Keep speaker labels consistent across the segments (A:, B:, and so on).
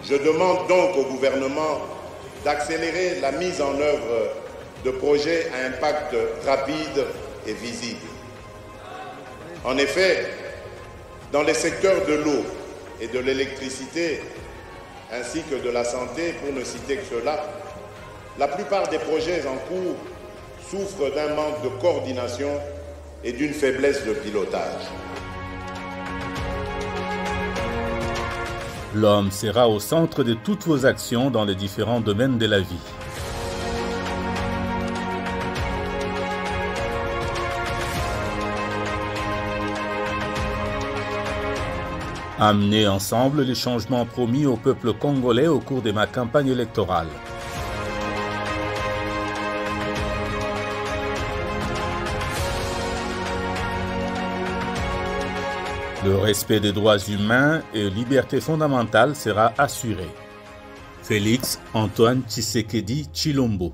A: Je demande donc au gouvernement d'accélérer la mise en œuvre de projets à impact rapide et visible. En effet, dans les secteurs de l'eau et de l'électricité, ainsi que de la santé, pour ne citer que cela, la plupart des projets en cours souffrent d'un manque de coordination et d'une faiblesse de pilotage.
B: L'homme sera au centre de toutes vos actions dans les différents domaines de la vie. Amener ensemble les changements promis au peuple congolais au cours de ma campagne électorale. Le respect des droits humains et libertés fondamentales sera assuré. Félix Antoine Tshisekedi Tshilombo.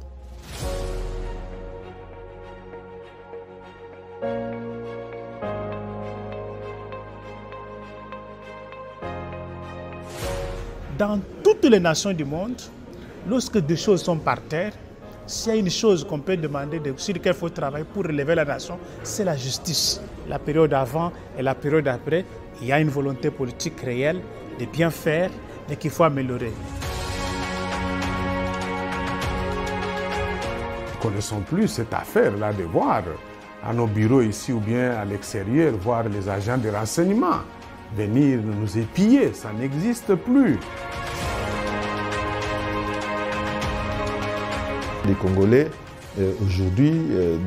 C: Dans toutes les nations du monde, lorsque des choses sont par terre, s'il y a une chose qu'on peut demander sur laquelle il faut travailler pour relever la nation, c'est la justice. La période avant et la période après, il y a une volonté politique réelle de bien faire, mais qu'il faut améliorer.
D: Nous ne connaissons plus cette affaire-là de voir à nos bureaux ici ou bien à l'extérieur, voir les agents de renseignement venir nous épier, ça n'existe plus.
E: Les Congolais aujourd'hui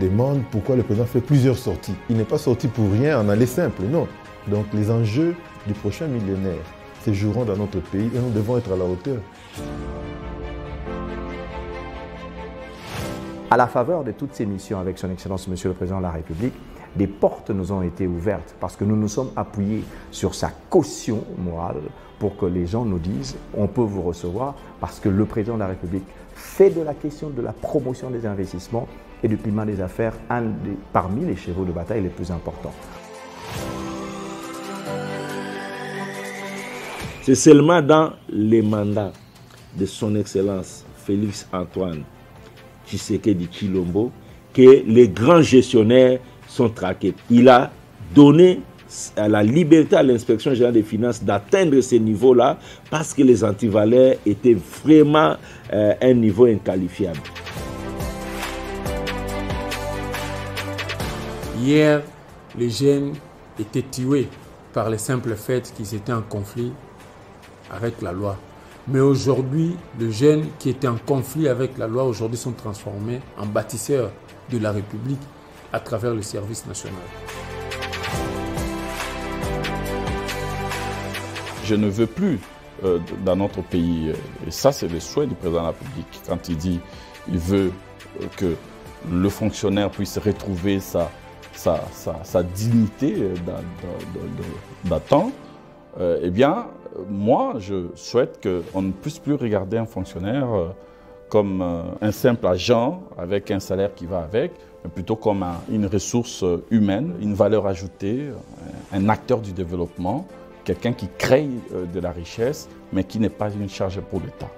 E: demandent pourquoi le président fait plusieurs sorties. Il n'est pas sorti pour rien en aller simple, non. Donc les enjeux du prochain millénaire séjourneront dans notre pays et nous devons être à la hauteur.
F: À la faveur de toutes ces missions avec son Excellence Monsieur le Président de la République, des portes nous ont été ouvertes parce que nous nous sommes appuyés sur sa caution morale pour que les gens nous disent « on peut vous recevoir » parce que le Président de la République fait de la question de la promotion des investissements et du climat des affaires parmi les chevaux de bataille les plus importants.
G: C'est seulement dans les mandats de son Excellence Félix Antoine Tshisekedi Tshilombo que les grands gestionnaires sont traqués. Il a donné à la liberté à l'inspection générale des finances d'atteindre ces niveaux-là parce que les antivaleurs étaient vraiment un niveau inqualifiable.
H: Hier, les jeunes étaient tués par le simple fait qu'ils étaient en conflit avec la loi. Mais aujourd'hui, les jeunes qui étaient en conflit avec la loi aujourd'hui sont transformés en bâtisseurs de la République à travers le service national.
I: Je ne veux plus dans notre pays, et ça c'est le souhait du président de la République, quand il dit qu'il veut que le fonctionnaire puisse retrouver sa dignité d'attente, eh bien, moi je souhaite qu'on ne puisse plus regarder un fonctionnaire comme un simple agent avec un salaire qui va avec, mais plutôt comme une ressource humaine, une valeur ajoutée, un acteur du développement, quelqu'un qui crée de la richesse, mais qui n'est pas une charge pour l'État.